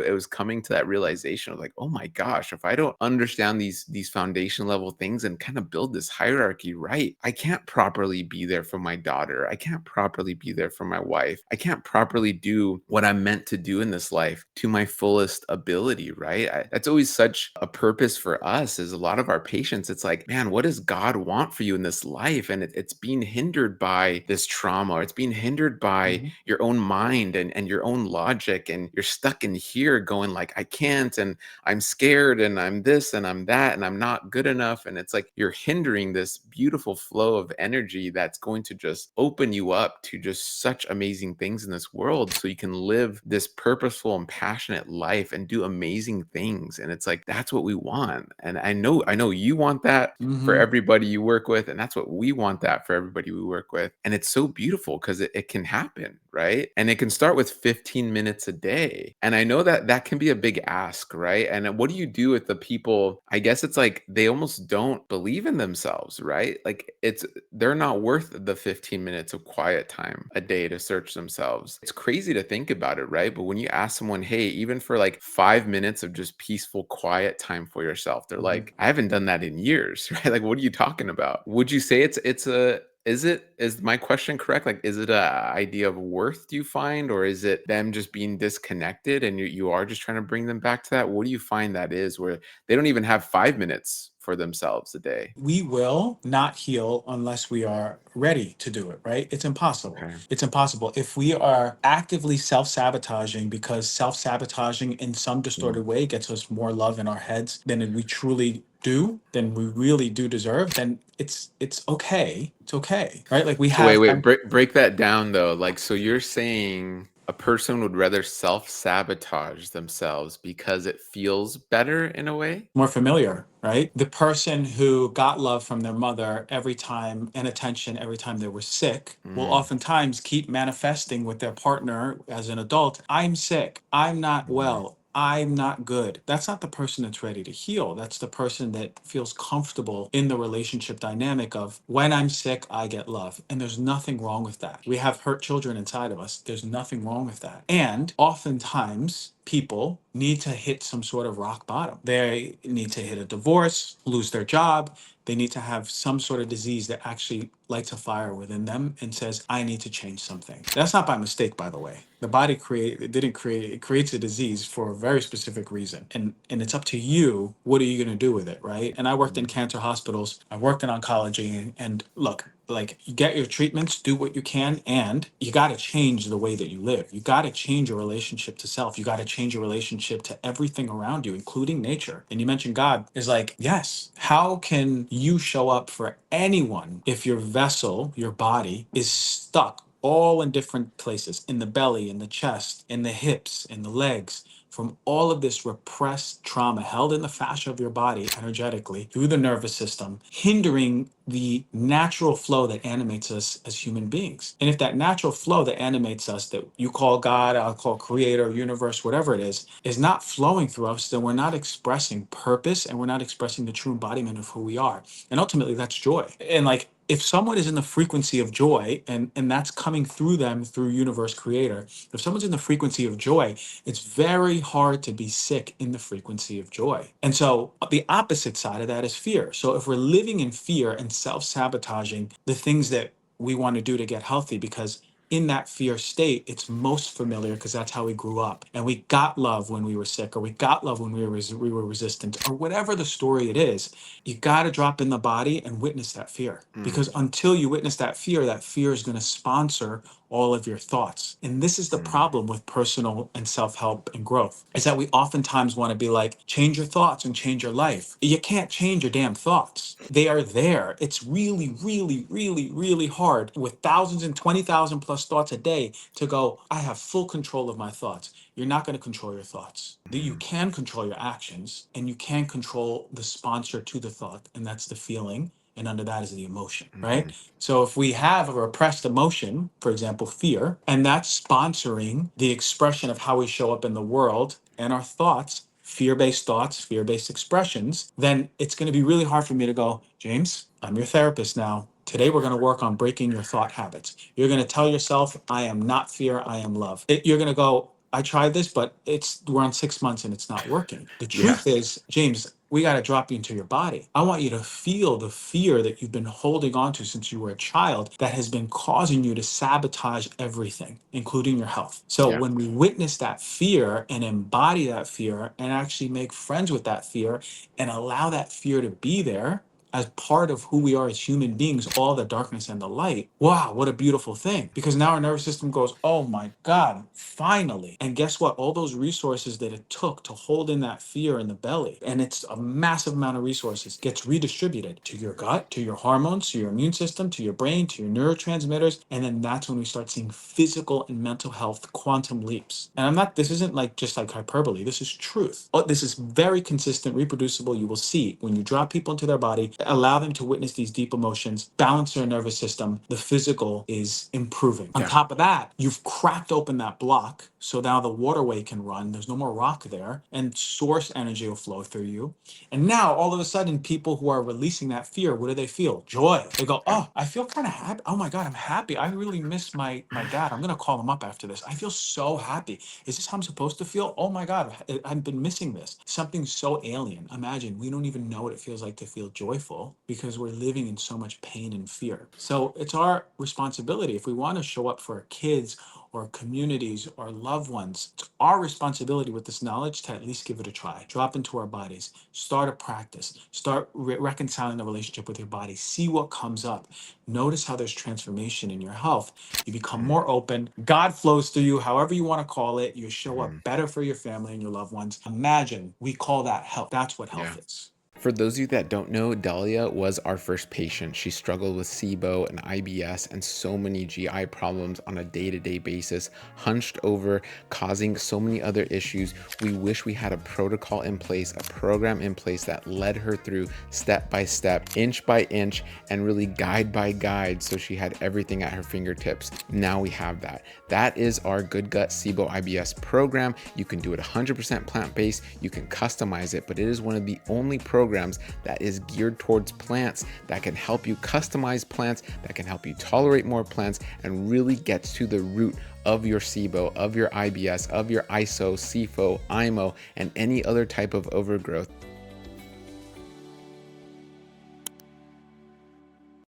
It was coming to that realization of like, oh my gosh, if I don't understand these foundation level things and kind of build this hierarchy right, I can't properly be there for my daughter. I can't properly be there for my wife. I can't properly do what I'm meant to do in this life to my fullest ability, right? That's always such a purpose for us is a lot of our patients. It's like, man, what does God want for you in this life? And it's being hindered by this trauma, or it's being hindered by Mhm. your own mind and your own logic. And you're stuck in here going like, I can't, and I'm scared, and I'm this, and I'm that, and I'm not good enough. And it's like you're hindering this beautiful flow of energy that's going to just open you up to just such amazing things in this world so you can live this purposeful and passionate life and do amazing things. And it's like that's what we want. And I know you want that for Mhm. everybody you work with, and that's what we want that for everybody we work with. And it's so beautiful because it can happen, right? And it can start with 15 minutes a day. And I know that that can be a big ask, right? And what do you do with the people? I guess it's like they almost don't believe in themselves, right? Like they're not worth the 15 minutes of quiet time a day to search themselves. It's crazy to think about it, right? But when you ask someone, hey, even for like 5 minutes of just peaceful, quiet time for yourself, they're Mhm. like, I haven't done that in years, right? Like, what are you talking about? Would you say is my question correct? Like, is it a idea of worth, do you find, or is it them just being disconnected and you are just trying to bring them back to that? What do you find that is where they don't even have 5 minutes for themselves a day? We will not heal unless we are ready to do it, right? It's impossible. Okay. It's impossible. If we are actively self sabotaging, because self sabotaging in some Mm. distorted way gets us more love in our heads than we truly do, than we really do deserve, then it's okay. It's okay, right? Like we So wait, have wait, break that down though. Like, so you're saying a person would rather self-sabotage themselves because it feels better in a way? more familiar, right? The person who got love from their mother every time and attention every time they were sick will Mm, oftentimes keep manifesting with their partner as an adult. I'm sick. I'm not mm, well. I'm not good. That's not the person that's ready to heal. That's the person that feels comfortable in the relationship dynamic of when I'm sick, I get love. And there's nothing wrong with that. We have hurt children inside of us. There's nothing wrong with that. And oftentimes, people need to hit some sort of rock bottom. They need to hit a divorce, lose their job. They need to have some sort of disease that actually lights a fire within them and says, I need to change something. That's not by mistake, by the way. The body it didn't create it creates a disease for a very specific reason. And it's up to you, what are you gonna do with it, right? And I worked in mm, cancer hospitals, I worked in oncology, and look, like you get your treatments, do what you can, and you got to change the way that you live. You got to change your relationship to self. You got to change your relationship to everything around you, including nature. And you mentioned God is like, yes, how can you show up for anyone if your vessel, your body, is stuck all in different places, in the belly, in the chest, in the hips, in the legs, from all of this repressed trauma held in the fascia of your body energetically through the nervous system, hindering the natural flow that animates us as human beings. And if that natural flow that animates us, that you call God, I'll call creator, universe, whatever it is not flowing through us, then we're not expressing purpose and we're not expressing the true embodiment of who we are. And ultimately, that's joy. And like, if someone is in the frequency of joy and that's coming through them through universe creator, if someone's in the frequency of joy, it's very hard to be sick in the frequency of joy. And so the opposite side of that is fear. So if we're living in fear and self-sabotaging the things that we want to do to get healthy, because in that fear state, it's most familiar because that's how we grew up. And we got love when we were sick, or we got love when we were resistant, or whatever the story it is. You got to drop in the body and witness that fear. Because mm, until you witness that fear is going to sponsor all of your thoughts. And this is the mm, problem with personal and self-help and growth, is that we oftentimes want to be like, change your thoughts and change your life. You can't change your damn thoughts. They are there. It's really, really, really, really hard with thousands and 20,000 plus thoughts a day to go, I have full control of my thoughts. You're not going to control your thoughts. You mm, can control your actions, and you can control the sponsor to the thought, and that's the feeling. And under that is the emotion, right? mm, So if we have a repressed emotion, for example, fear, and that's sponsoring the expression of how we show up in the world and our thoughts, fear based expressions, then it's going to be really hard for me to go, James, I'm your therapist now. Today, we're going to work on breaking your thought habits. You're going to tell yourself, I am not fear, I am love. You're going to go, I tried this, but we're on 6 months and it's not working. The Yeah. truth is, James, we got to drop you into your body. I want you to feel the fear that you've been holding on to since you were a child that has been causing you to sabotage everything, including your health. So Yeah. when we witness that fear and embody that fear and actually make friends with that fear and allow that fear to be there, as part of who we are as human beings, all the darkness and the light. Wow, what a beautiful thing. Because now our nervous system goes, oh my God, finally. And guess what? All those resources that it took to hold in that fear in the belly, and it's a massive amount of resources, gets redistributed to your gut, to your hormones, to your immune system, to your brain, to your neurotransmitters. And then that's when we start seeing physical and mental health quantum leaps. And this isn't like just like hyperbole. This is truth. Oh, this is very consistent, reproducible. You will see when you drop people into their body, allow them to witness these deep emotions, balance their nervous system, the physical is improving. On Yeah. top of that, you've cracked open that block. So now the waterway can run. There's no more rock there, and source energy will flow through you. And now all of a sudden, people who are releasing that fear, what do they feel? Joy. They go, Yeah. oh, I feel kind of happy. Oh my God, I'm happy. I really miss my dad. I'm gonna call him up after this. I feel so happy. Is this how I'm supposed to feel? Oh my God, I've been missing this. Something so alien. Imagine we don't even know what it feels like to feel joyful because we're living in so much pain and fear. So it's our responsibility if we want to show up for our kids or communities or loved ones. It's our responsibility with this knowledge to at least give it a try. Drop into our bodies, start a practice, start reconciling the relationship with your body, see what comes up. Notice how there's transformation in your health. You become Mm, more open. God flows through you, however you want to call it. You show up mhm. better for your family and your loved ones. Imagine we call that health. That's what Yeah. health is. For those of you that don't know, Dahlia was our first patient. She struggled with SIBO and IBS and so many GI problems on a day-to-day basis, hunched over, causing so many other issues. We wish we had a protocol in place, a program in place that led her through step by step, inch by inch, and really guide by guide so she had everything at her fingertips. Now we have that. That is our Good Gut SIBO IBS program. You can do it 100% plant-based. You can customize it, but it is one of the only programs that is geared towards plants that can help you customize plants, that can help you tolerate more plants, and really gets to the root of your SIBO, of your IBS, of your ISO, SIFO, IMO, and any other type of overgrowth.